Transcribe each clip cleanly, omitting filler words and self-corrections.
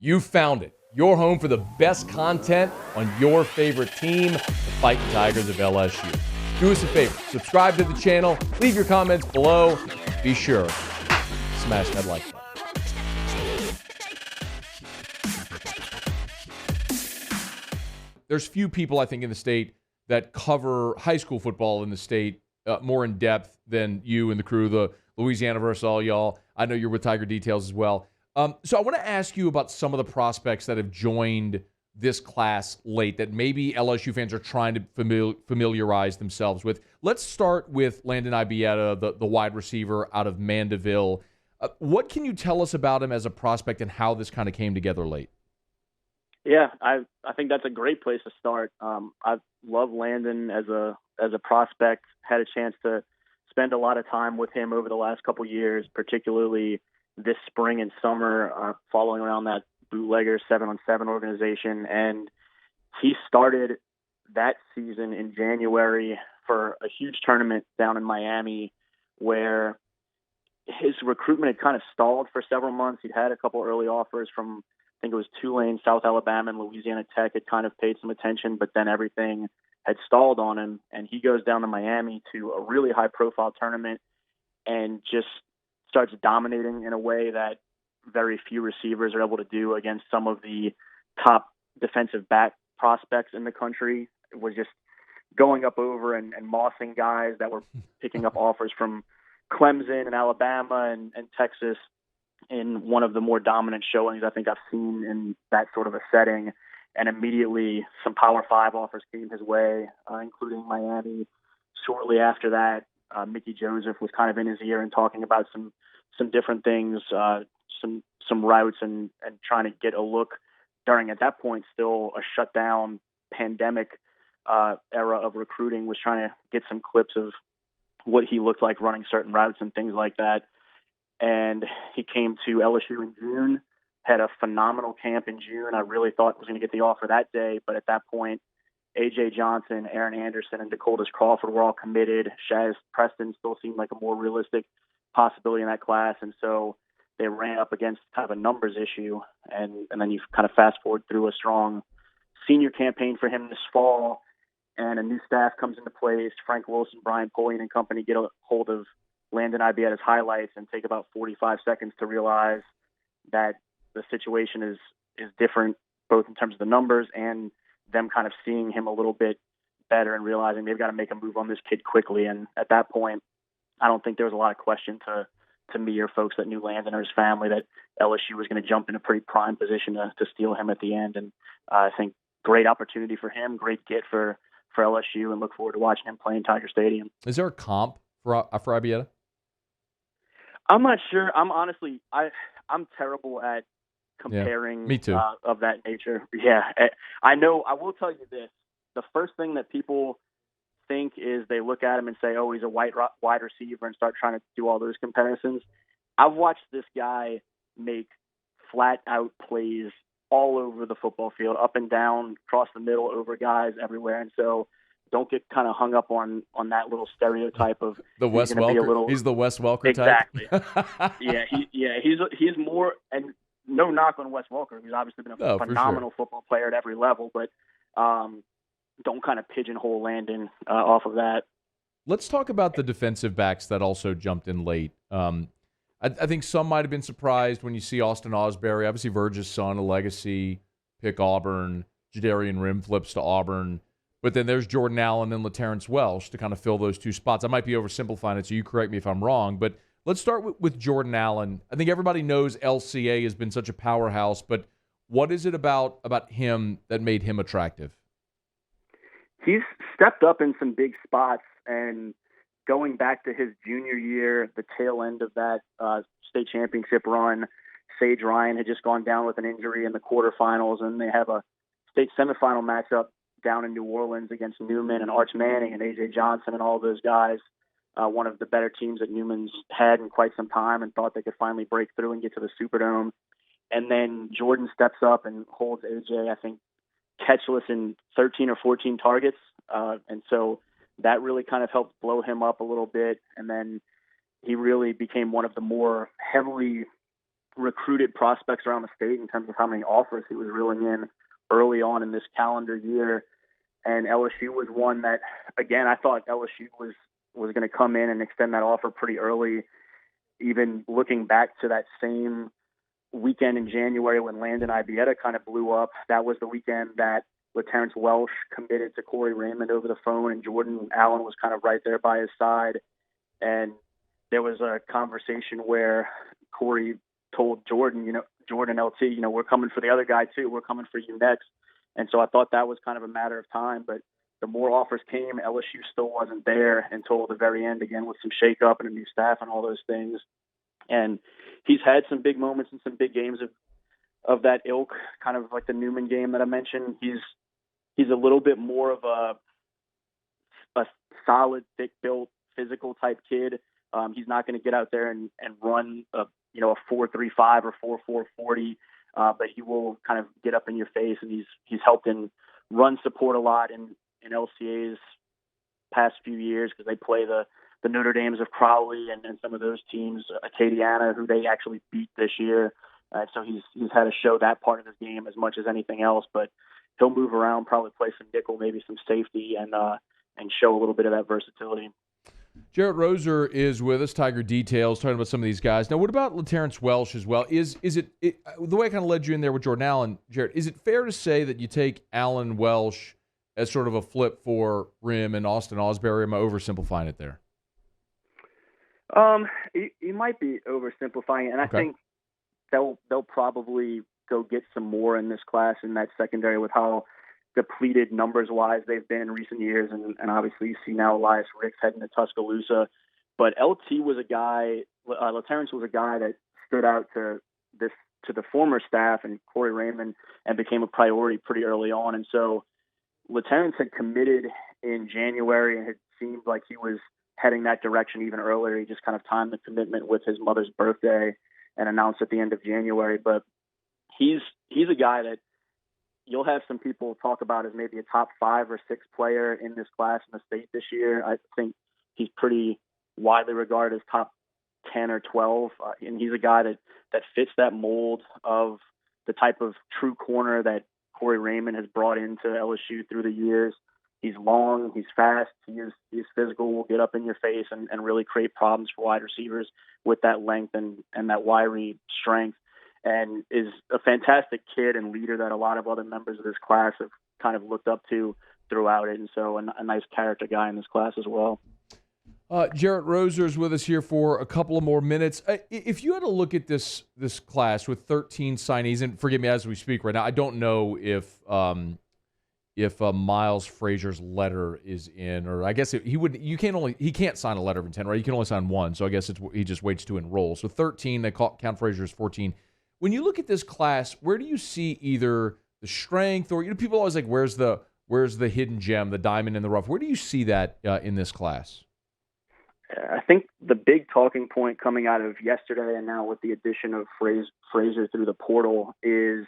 You found it. Your home for the best content on your favorite team, the Fighting Tigers of LSU. Do us a favor. Subscribe to the channel. Leave your comments below. Be sure to smash that like button. There's few people, I think, in the state that cover high school football in the state more in depth than you and the crew, the Louisiana versus all y'all. I know you're with Tiger Details as well. So I want to ask you about some of the prospects that have joined this class late that maybe LSU fans are trying to familiarize themselves with. Let's start with Landon Ibiata, the wide receiver out of Mandeville. What can you tell us about him as a prospect and how this kind of came together late? Yeah, I think that's a great place to start. I love Landon as a prospect. Had a chance to spend a lot of time with him over the last couple years, particularly this spring and summer, following around that bootlegger 7-on-7 organization. And he started that season in January for a huge tournament down in Miami where his recruitment had kind of stalled for several months. He'd had a couple early offers from, I think it was Tulane, South Alabama, and Louisiana Tech had kind of paid some attention, but then everything had stalled on him. And he goes down to Miami to a really high-profile tournament and just starts dominating in a way that very few receivers are able to do against some of the top defensive back prospects in the country. It was just going up over and mossing guys that were picking up offers from Clemson and Alabama and Texas in one of the more dominant showings I think I've seen in that sort of a setting. And immediately some Power 5 offers came his way, including Miami. Shortly after that, Mickey Joseph was kind of in his ear and talking about some different things, some routes and trying to get a look during, at that point, still a shutdown pandemic era of recruiting, was trying to get some clips of what he looked like running certain routes and things like that. And he came to LSU in June, had a phenomenal camp in June. I really thought was going to get the offer that day, but at that point, A.J. Johnson, Aaron Anderson, and Dakotas Crawford were all committed. Shaz Preston still seemed like a more realistic possibility in that class, and so they ran up against kind of a numbers issue. And then you kind of fast forward through a strong senior campaign for him this fall, and a new staff comes into place. Frank Wilson, Brian Polian, and company get a hold of Landon Ibiata's highlights and take about 45 seconds to realize that the situation is different, both in terms of the numbers and them kind of seeing him a little bit better and realizing they've got to make a move on this kid quickly. And at that point, I don't think there was a lot of question to me or folks that knew Landon or his family that LSU was going to jump in a pretty prime position to steal him at the end. And I think great opportunity for him, great get for LSU, and look forward to watching him play in Tiger Stadium. Is there a comp for Ibiata? I'm not sure. I'm terrible at comparing me too. Of that nature. Yeah, I know. I will tell you this. The first thing that people think is they look at him and say, oh, he's a wide receiver, and start trying to do all those comparisons. I've watched this guy make flat-out plays all over the football field, up and down, across the middle, over guys, everywhere. And so don't get kind of hung up on that little stereotype of the Wes Welker. He's the Wes Welker exactly. type. He's more, and no knock on Wes Welker. He's obviously been a phenomenal football player at every level, but don't kind of pigeonhole Landon off of that. Let's talk about the defensive backs that also jumped in late. I think some might have been surprised when you see Austin Osbury, obviously Verge's son, a legacy, pick Auburn, Jadarian Rim flips to Auburn. But then there's Jordan Allen and LaTerrence Welsh to kind of fill those two spots. I might be oversimplifying it, so you correct me if I'm wrong. But let's start with Jordan Allen. I think everybody knows LCA has been such a powerhouse, but what is it about him that made him attractive? He's stepped up in some big spots, and going back to his junior year, the tail end of that state championship run, Sage Ryan had just gone down with an injury in the quarterfinals, and they have a state semifinal matchup down in New Orleans against Newman and Arch Manning and A.J. Johnson and all those guys, one of the better teams that Newman's had in quite some time, and thought they could finally break through and get to the Superdome. And then Jordan steps up and holds A.J., I think, catchless in 13 or 14 targets. And so that really kind of helped blow him up a little bit. And then he really became one of the more heavily recruited prospects around the state in terms of how many offers he was reeling in early on in this calendar year. And LSU was one that, again, I thought LSU was going to come in and extend that offer pretty early. Even looking back to that same weekend in January when Landon Ibiata kind of blew up, that was the weekend that Terrence Welsh committed to Corey Raymond over the phone, and Jordan Allen was kind of right there by his side. And there was a conversation where Corey told Jordan, Jordan LT, we're coming for the other guy too. We're coming for you next. And so I thought that was kind of a matter of time, but the more offers came, LSU still wasn't there until the very end, again, with some shakeup and a new staff and all those things. And he's had some big moments and some big games of that ilk, kind of like the Newman game that I mentioned. He's a little bit more of a solid, thick-built, physical type kid. He's not going to get out there and run a 4.35 or 4.40, but he will kind of get up in your face, and he's helped in run support a lot in LCA's past few years because they play the Notre Dames of Crowley and some of those teams, Acadiana, who they actually beat this year. So he's had to show that part of his game as much as anything else, but he'll move around, probably play some nickel, maybe some safety, and show a little bit of that versatility. Jerit Roser is with us, Tiger Details, talking about some of these guys. Now, what about Terrence Welsh as well? Is it the way I kind of led you in there with Jordan Allen, Jerit, is it fair to say that you take Allen Welsh as sort of a flip for Rim and Austin Osbury? Am I oversimplifying it there? You might be oversimplifying it, and I think they'll probably go get some more in this class in that secondary with how depleted numbers-wise they've been in recent years, and obviously you see now Elias Ricks heading to Tuscaloosa. But LT was a guy, Terrence was a guy that stood out to the former staff and Corey Raymond and became a priority pretty early on. And so Terrence had committed in January and it seemed like he was heading that direction even earlier. He just kind of timed the commitment with his mother's birthday and announced at the end of January. But he's a guy that you'll have some people talk about as maybe a top 5 or 6 player in this class in the state this year. I think he's pretty widely regarded as top 10 or 12. And he's a guy that fits that mold of the type of true corner that Corey Raymond has brought into LSU through the years. He's long, he's fast, he's physical, will get up in your face and really create problems for wide receivers with that length and that wiry strength. And is a fantastic kid and leader that a lot of other members of this class have kind of looked up to throughout it. And so a nice character guy in this class as well. Jerit Roser is with us here for a couple of more minutes. If you had to look at this class with 13 signees, and forgive me as we speak right now, I don't know if Miles Frazier's letter is in, or I guess he can't sign a letter of intent, right? He can only sign one, so I guess he just waits to enroll. So 13, they count Frazier as 14. When you look at this class, where do you see either the strength or people always like, where's the hidden gem, the diamond in the rough? Where do you see that in this class? I think the big talking point coming out of yesterday and now with the addition of Frazier through the portal is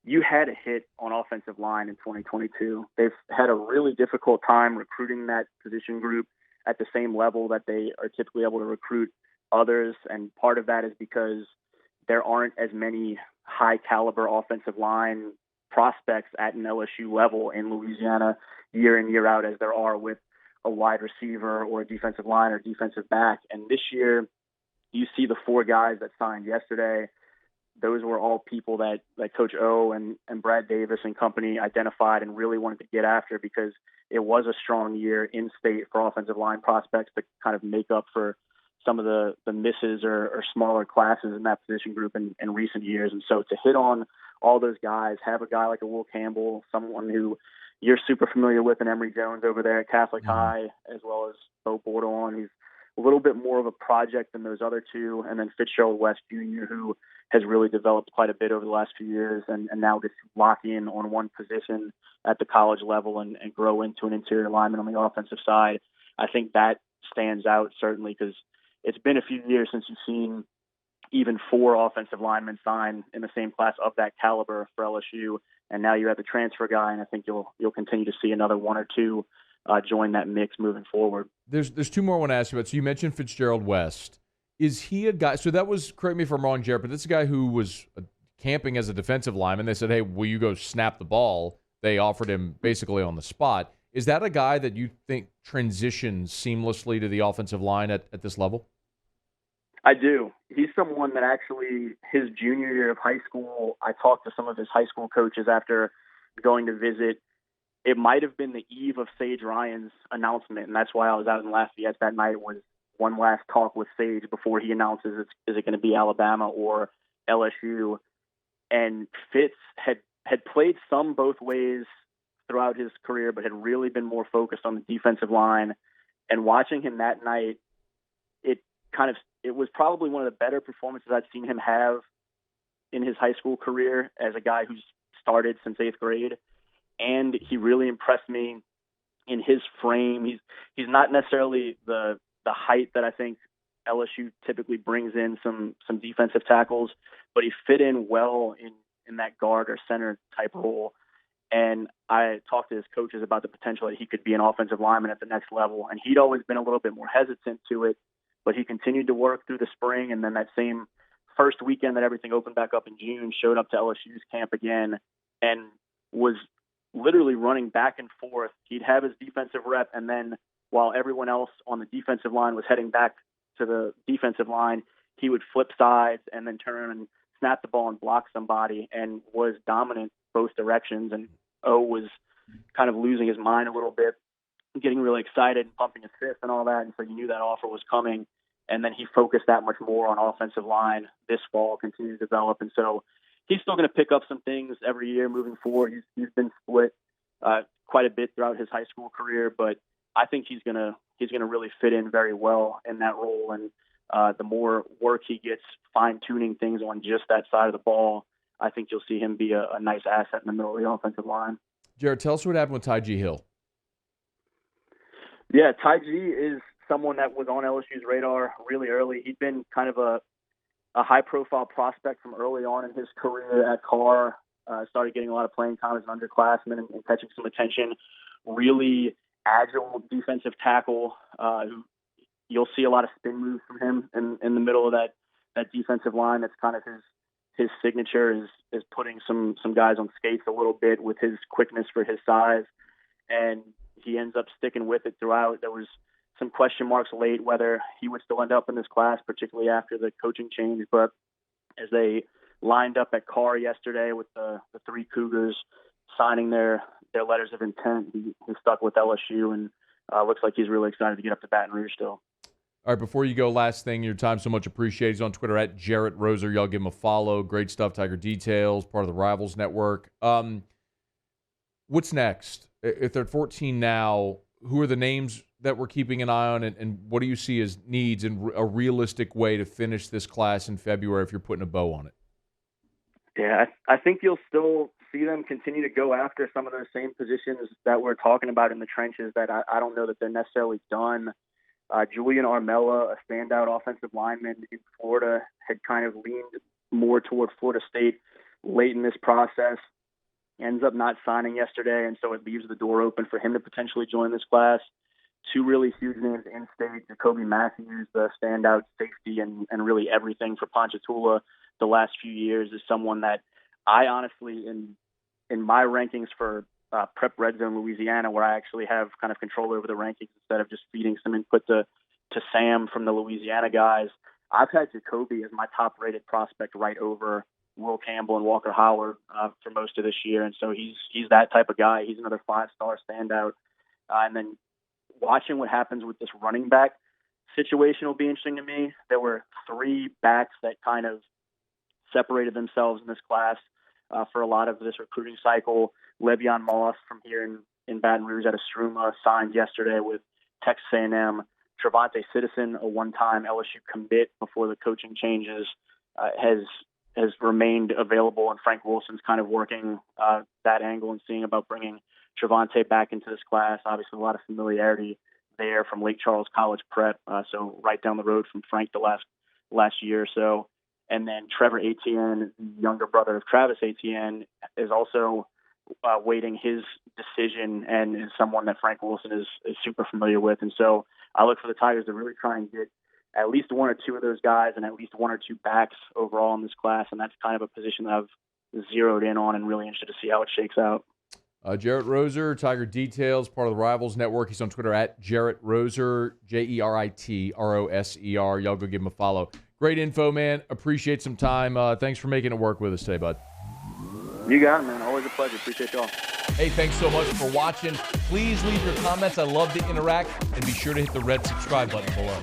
you had a hit on offensive line in 2022. They've had a really difficult time recruiting that position group at the same level that they are typically able to recruit others. And part of that is because there aren't as many high caliber offensive line prospects at an LSU level in Louisiana year in, year out as there are with a wide receiver or a defensive line or defensive back. And this year you see the 4 guys that signed yesterday. Those were all people that Coach O and Brad Davis and company identified and really wanted to get after because it was a strong year in state for offensive line prospects to kind of make up for some of the misses or smaller classes in that position group in recent years. And so to hit on all those guys, have a guy like a Will Campbell, someone who you're super familiar with, and Emory Jones over there at Catholic High, as well as Bo Bordelon. He's a little bit more of a project than those other two. And then Fitzgerald West Jr., who has really developed quite a bit over the last few years and now gets to lock in on one position at the college level and grow into an interior lineman on the offensive side. I think that stands out certainly because it's been a few years since you've seen even 4 offensive linemen sign in the same class of that caliber for LSU. And now you have the transfer guy, and I think you'll continue to see another 1 or 2 join that mix moving forward. There's 2 more I want to ask you about. So you mentioned Fitzgerald West. Is he a guy? So that was, correct me if I'm wrong, Jerit, but this is a guy who was camping as a defensive lineman. They said, hey, will you go snap the ball? They offered him basically on the spot. Is that a guy that you think transitions seamlessly to the offensive line at this level? I do. He's someone that actually, his junior year of high school, I talked to some of his high school coaches after going to visit. It might have been the eve of Sage Ryan's announcement, and that's why I was out in Lafayette that night, was one last talk with Sage before he announces is it going to be Alabama or LSU. And Fitz had played some both ways throughout his career, but had really been more focused on the defensive line. And watching him that night, it was probably one of the better performances I've seen him have in his high school career as a guy who's started since 8th grade. And he really impressed me in his frame. He's not necessarily the height that I think LSU typically brings in some defensive tackles, but he fit in well in that guard or center type role. And I talked to his coaches about the potential that he could be an offensive lineman at the next level. And he'd always been a little bit more hesitant to it, but he continued to work through the spring. And then that same first weekend that everything opened back up in June, showed up to LSU's camp again and was literally running back and forth. He'd have his defensive rep, and then while everyone else on the defensive line was heading back to the defensive line, he would flip sides and then turn and snap the ball and block somebody, and was dominant both directions. And O was kind of losing his mind a little bit, getting really excited and pumping his fist and all that. And so you knew that offer was coming. And then he focused that much more on offensive line this fall, continued to develop. And so he's still going to pick up some things every year moving forward. He's been split quite a bit throughout his high school career, but I think he's gonna really fit in very well in that role. And the more work he gets fine tuning things on just that side of the ball, I think you'll see him be a nice asset in the middle of the offensive line. Jerit, tell us what happened with Ty G. Hill. Yeah, Ty G is someone that was on LSU's radar really early. He'd been kind of a high-profile prospect from early on in his career at Carr. Started getting a lot of playing time as an underclassman and catching some attention. Really agile defensive tackle who you'll see a lot of spin moves from him in the middle of that defensive line. That's kind of his signature is putting some guys on skates a little bit with his quickness for his size. And he ends up sticking with it throughout. There was some question marks late whether he would still end up in this class, particularly after the coaching change. But as they lined up at Carr yesterday with the three Cougars signing their letters of intent, he stuck with LSU, and looks like he's really excited to get up to Baton Rouge still. All right, before you go, last thing, your time so much appreciated. He's on Twitter at Jerit Roser. Y'all give him a follow. Great stuff, Tiger Details, part of the Rivals Network. What's next? If they're at 14 now, who are the names that we're keeping an eye on, and what do you see as needs and a realistic way to finish this class in February if you're putting a bow on it? Yeah, I think you'll still see them continue to go after some of those same positions that we're talking about in the trenches that I don't know that they're necessarily done. Julian Armella, a standout offensive lineman in Florida, had kind of leaned more toward Florida State late in this process, ends up not signing yesterday, and so it leaves the door open for him to potentially join this class. Two really huge names in-state, Jacoby Matthews, the standout safety and really everything for Ponchatoula the last few years, is someone that I honestly, in my rankings for Prep Red Zone Louisiana, where I actually have kind of control over the rankings instead of just feeding some input to Sam from the Louisiana guys, I've had Jacoby as my top-rated prospect right over Will Campbell and Walker Howard for most of this year. And so he's that type of guy. He's another 5-star standout. And then watching what happens with this running back situation will be interesting to me. There were 3 backs that kind of separated themselves in this class for a lot of this recruiting cycle. Le'Veon Moss from here in Baton Rouge out of Struma signed yesterday with Texas A&M. Trevante Citizen, a one-time LSU commit before the coaching changes, has remained available, and Frank Wilson's kind of working that angle and seeing about bringing Trevante back into this class. Obviously, a lot of familiarity there from Lake Charles College Prep, so right down the road from Frank the last year or so. And then Trevor Etienne, the younger brother of Travis Etienne, is also waiting his decision and is someone that Frank Wilson is super familiar with. And so I look for the Tigers to really try and get at least one or two of those guys and at least one or two backs overall in this class, and that's kind of a position that I've zeroed in on and really interested to see how it shakes out. Jerit Roser, Tiger Details, part of the Rivals Network. He's on Twitter at Jerit Roser, JERITROSER. Y'all go give him a follow. Great info, man. Appreciate some time. Thanks for making it work with us today, bud. You got it, man. Always a pleasure. Appreciate y'all. Hey, thanks so much for watching. Please leave your comments. I love to interact. And be sure to hit the red subscribe button below.